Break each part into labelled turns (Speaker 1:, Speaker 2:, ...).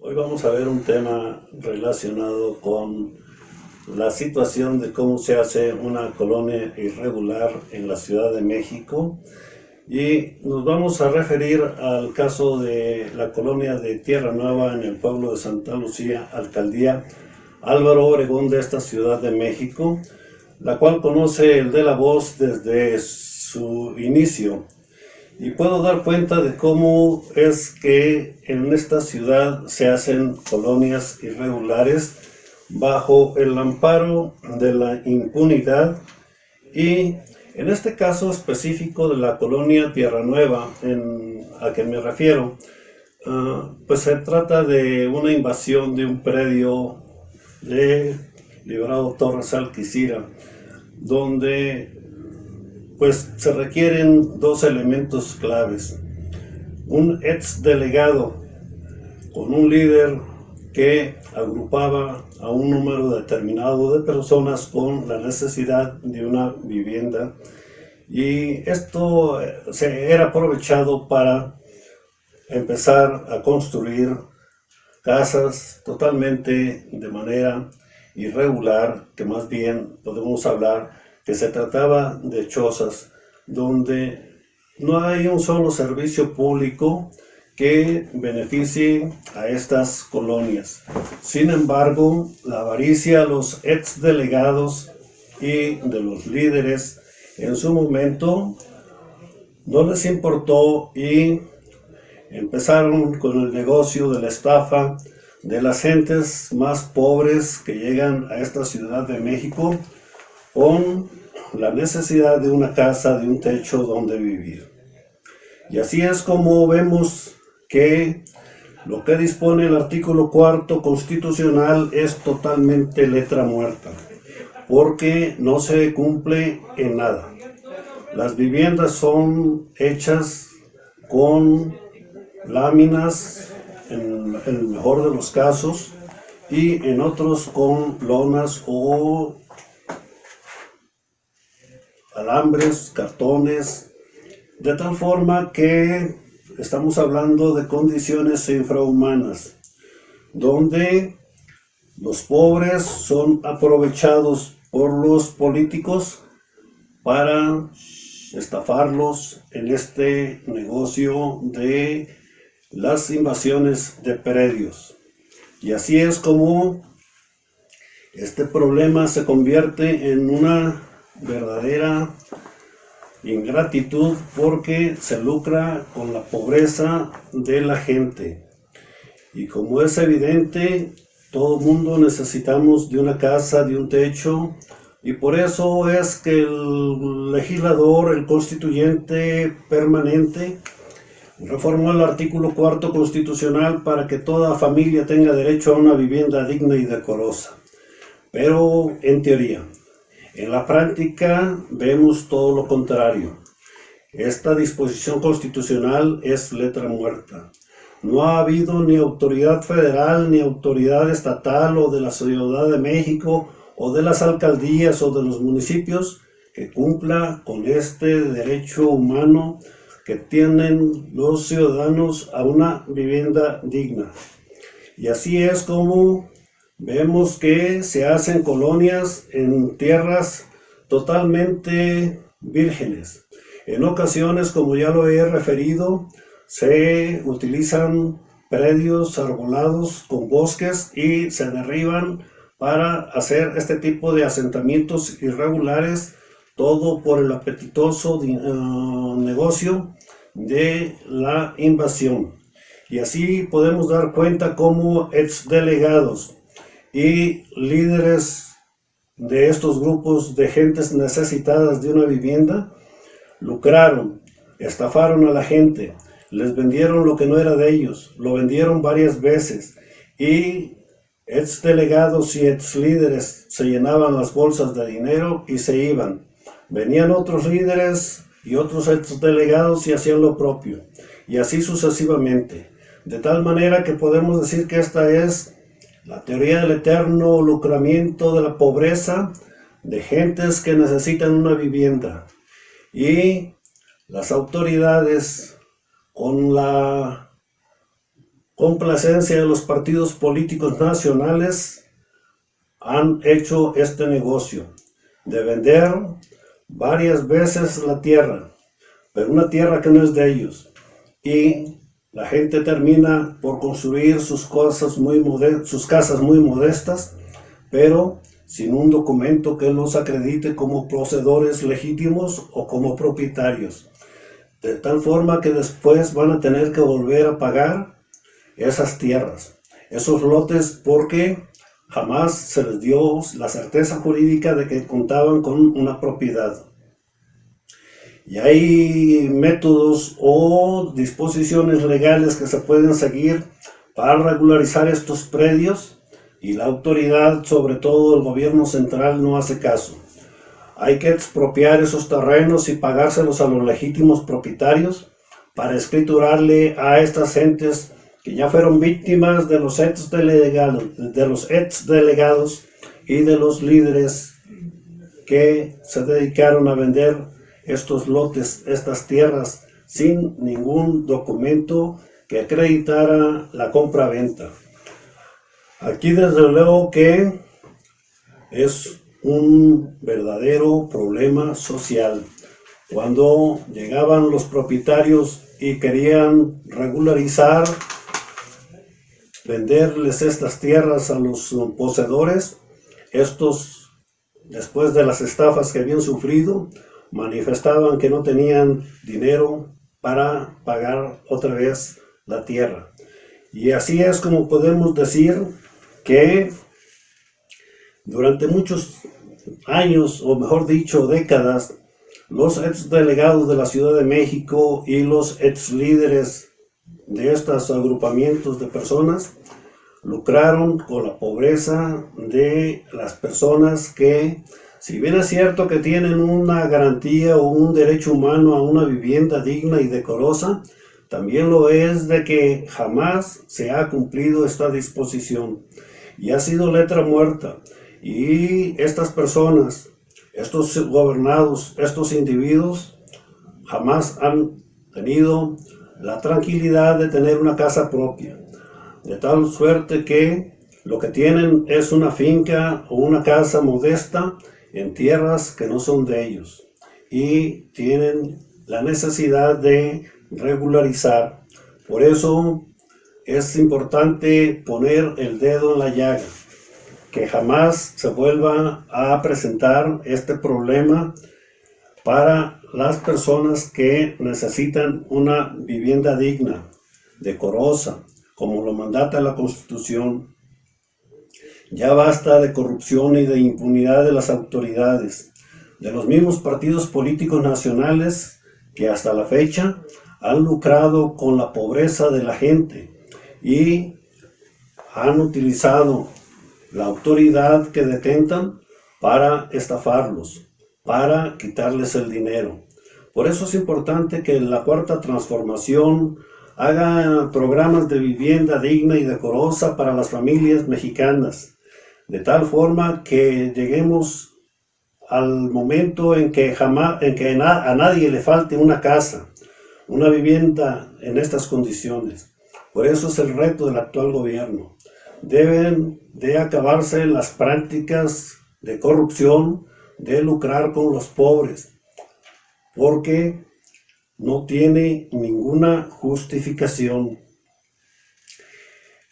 Speaker 1: Hoy vamos a ver un tema relacionado con la situación de cómo se hace una colonia irregular en la Ciudad de México y nos vamos a referir al caso de la colonia de Tierra Nueva en el pueblo de Santa Lucía, alcaldía Álvaro Obregón de esta Ciudad de México, la cual conoce el de la voz desde su inicio. Y puedo dar cuenta de cómo es que en esta ciudad se hacen colonias irregulares bajo el amparo de la impunidad, y en este caso específico de la colonia Tierra Nueva a que me refiero, pues se trata de una invasión de un predio de Librado Torres Alquicira, donde pues se requieren dos elementos claves: un ex delegado con un líder que agrupaba a un número determinado de personas con la necesidad de una vivienda, y esto se era aprovechado para empezar a construir casas totalmente de manera irregular, que más bien podemos hablar que se trataba de chozas donde no hay un solo servicio público que beneficie a estas colonias. Sin embargo, la avaricia de los ex delegados y de los líderes en su momento no les importó y empezaron con el negocio de la estafa de las gentes más pobres que llegan a esta Ciudad de México con la necesidad de una casa, de un techo donde vivir. Y así es como vemos que lo que dispone el artículo 4 constitucional es totalmente letra muerta, porque no se cumple en nada. Las viviendas son hechas con láminas en el mejor de los casos, y en otros con lonas o alambres, cartones, de tal forma que estamos hablando de condiciones infrahumanas, donde los pobres son aprovechados por los políticos para estafarlos en este negocio de las invasiones de predios. Y así es como este problema se convierte en una verdadera ingratitud, porque se lucra con la pobreza de la gente. Y como es evidente, todo mundo necesitamos de una casa, de un techo, y por eso es que el legislador, el constituyente permanente, reformó el artículo 4 constitucional para que toda familia tenga derecho a una vivienda digna y decorosa. Pero en teoría. En la práctica vemos todo lo contrario. Esta disposición constitucional es letra muerta. No ha habido ni autoridad federal, ni autoridad estatal o de la Ciudad de México o de las alcaldías o de los municipios que cumpla con este derecho humano que tienen los ciudadanos a una vivienda digna. Y así es como vemos que se hacen colonias en tierras totalmente vírgenes. En ocasiones, como ya lo he referido, se utilizan predios arbolados con bosques y se derriban para hacer este tipo de asentamientos irregulares, todo por el apetitoso negocio de la invasión. Y así podemos dar cuenta cómo exdelegados y líderes de estos grupos de gentes necesitadas de una vivienda lucraron, estafaron a la gente, les vendieron lo que no era de ellos, lo vendieron varias veces, y ex delegados y ex líderes se llenaban las bolsas de dinero y se iban. Venían otros líderes y otros ex delegados y hacían lo propio, y así sucesivamente, de tal manera que podemos decir que esta es la teoría del eterno lucramiento de la pobreza de gentes que necesitan una vivienda. Y las autoridades, con la complacencia de los partidos políticos nacionales han hecho este negocio de vender varias veces la tierra, pero una tierra que no es de ellos, y la gente termina por construir sus casas muy modestas, pero sin un documento que los acredite como poseedores legítimos o como propietarios, de tal forma que después van a tener que volver a pagar esas tierras, esos lotes, porque jamás se les dio la certeza jurídica de que contaban con una propiedad. Y hay métodos o disposiciones legales que se pueden seguir para regularizar estos predios, y la autoridad, sobre todo el gobierno central, no hace caso. Hay que expropiar esos terrenos y pagárselos a los legítimos propietarios para escriturarle a estas gentes que ya fueron víctimas de los exdelegados y de los líderes que se dedicaron a vender estos lotes, estas tierras, sin ningún documento que acreditara la compra-venta. Aquí desde luego que es un verdadero problema social. Cuando llegaban los propietarios y querían regularizar, venderles estas tierras a los poseedores, estos, después de las estafas que habían sufrido, manifestaban que no tenían dinero para pagar otra vez la tierra. Y así es como podemos decir que durante muchos años, o mejor dicho, décadas, los exdelegados de la Ciudad de México y los exlíderes de estos agrupamientos de personas lucraron con la pobreza de las personas que, si bien es cierto que tienen una garantía o un derecho humano a una vivienda digna y decorosa, también lo es de que jamás se ha cumplido esta disposición y ha sido letra muerta. Y estas personas, estos gobernados, estos individuos, jamás han tenido la tranquilidad de tener una casa propia, de tal suerte que lo que tienen es una finca o una casa modesta en tierras que no son de ellos, y tienen la necesidad de regularizar. Por eso es importante poner el dedo en la llaga, que jamás se vuelva a presentar este problema para las personas que necesitan una vivienda digna, decorosa, como lo mandata la Constitución. Ya basta de corrupción y de impunidad de las autoridades, de los mismos partidos políticos nacionales que hasta la fecha han lucrado con la pobreza de la gente y han utilizado la autoridad que detentan para estafarlos, para quitarles el dinero. Por eso es importante que la Cuarta Transformación haga programas de vivienda digna y decorosa para las familias mexicanas, de tal forma que lleguemos al momento en que a nadie le falte una casa, una vivienda en estas condiciones. Por eso es el reto del actual gobierno. Deben de acabarse las prácticas de corrupción, de lucrar con los pobres, porque no tiene ninguna justificación.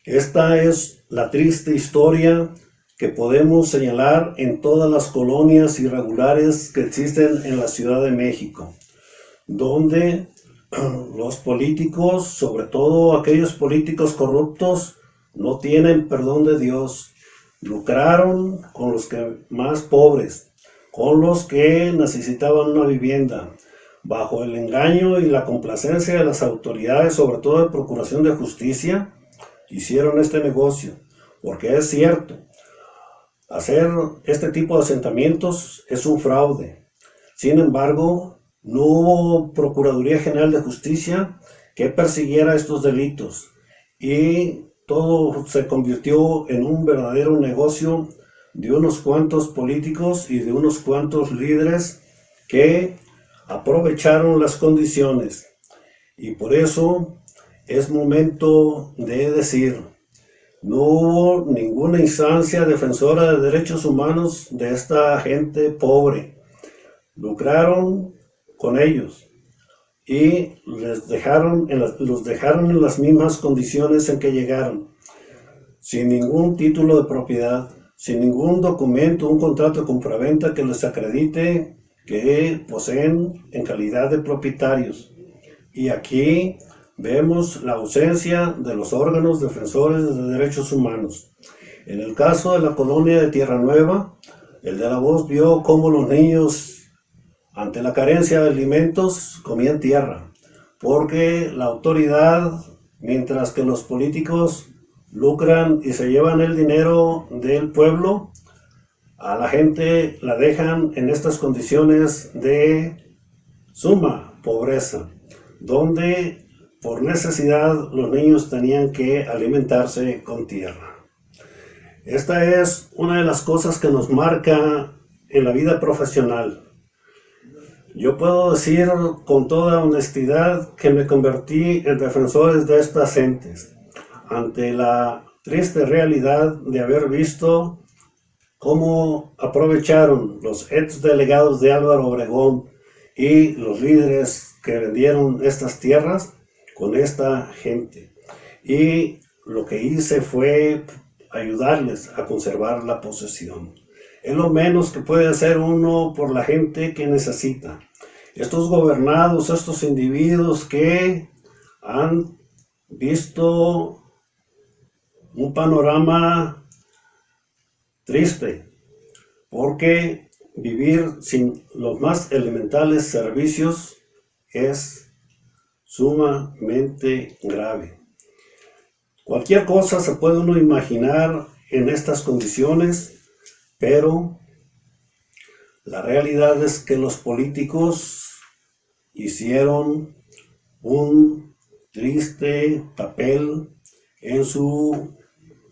Speaker 1: Esta es la triste historia que podemos señalar en todas las colonias irregulares que existen en la Ciudad de México, donde los políticos, sobre todo aquellos políticos corruptos, no tienen perdón de Dios. Lucraron con los que más pobres, con los que necesitaban una vivienda, bajo el engaño y la complacencia de las autoridades, sobre todo de Procuración de Justicia, hicieron este negocio. Porque es cierto, hacer este tipo de asentamientos es un fraude. Sin embargo, no hubo Procuraduría General de Justicia que persiguiera estos delitos, y todo se convirtió en un verdadero negocio de unos cuantos políticos y de unos cuantos líderes que aprovecharon las condiciones. Y por eso es momento de decir, no hubo ninguna instancia defensora de derechos humanos de esta gente pobre. Lucraron con ellos y los dejaron en las mismas condiciones en que llegaron, sin ningún título de propiedad, sin ningún documento, un contrato de compraventa que les acredite que poseen en calidad de propietarios. Y aquí vemos la ausencia de los órganos defensores de derechos humanos. En el caso de la colonia de Tierra Nueva, el de La Voz vio cómo los niños, ante la carencia de alimentos, comían tierra, porque la autoridad, mientras que los políticos lucran y se llevan el dinero del pueblo, a la gente la dejan en estas condiciones de suma pobreza, donde por necesidad los niños tenían que alimentarse con tierra. Esta es una de las cosas que nos marca en la vida profesional. Yo puedo decir con toda honestidad que me convertí en defensor de estas gentes, ante la triste realidad de haber visto cómo aprovecharon los ex delegados de Álvaro Obregón y los líderes que vendieron estas tierras con esta gente. Y lo que hice fue ayudarles a conservar la posesión. Es lo menos que puede hacer uno por la gente que necesita. Estos gobernados, estos individuos que han visto un panorama triste, porque vivir sin los más elementales servicios es sumamente grave. Cualquier cosa se puede uno imaginar en estas condiciones, pero la realidad es que los políticos hicieron un triste papel en su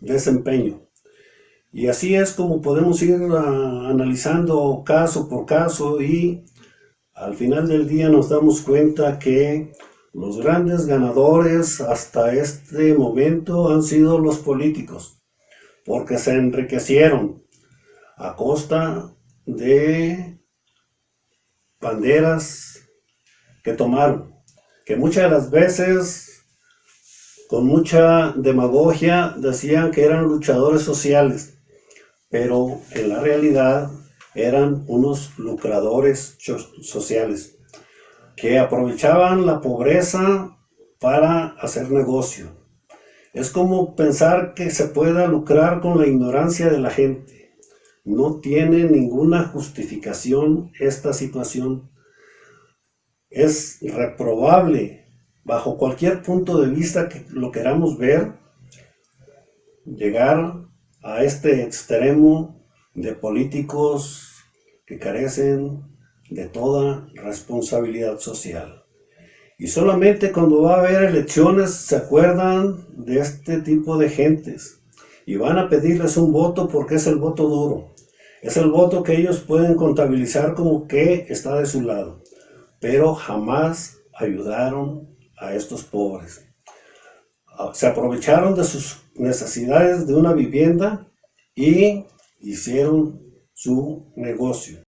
Speaker 1: desempeño. Y así es como podemos ir analizando caso por caso, y al final del día nos damos cuenta que los grandes ganadores hasta este momento han sido los políticos, porque se enriquecieron a costa de banderas que tomaron, que muchas de las veces con mucha demagogia decían que eran luchadores sociales, pero en la realidad eran unos lucradores sociales que aprovechaban la pobreza para hacer negocio. Es como pensar que se pueda lucrar con la ignorancia de la gente. No tiene ninguna justificación esta situación. Es reprobable bajo cualquier punto de vista que lo queramos ver, llegar a este extremo de políticos que carecen de toda responsabilidad social. Y solamente cuando va a haber elecciones se acuerdan de este tipo de gentes y van a pedirles un voto, porque es el voto duro. Es el voto que ellos pueden contabilizar como que está de su lado, pero jamás ayudaron a estos pobres. Se aprovecharon de sus necesidades de una vivienda y hicieron su negocio.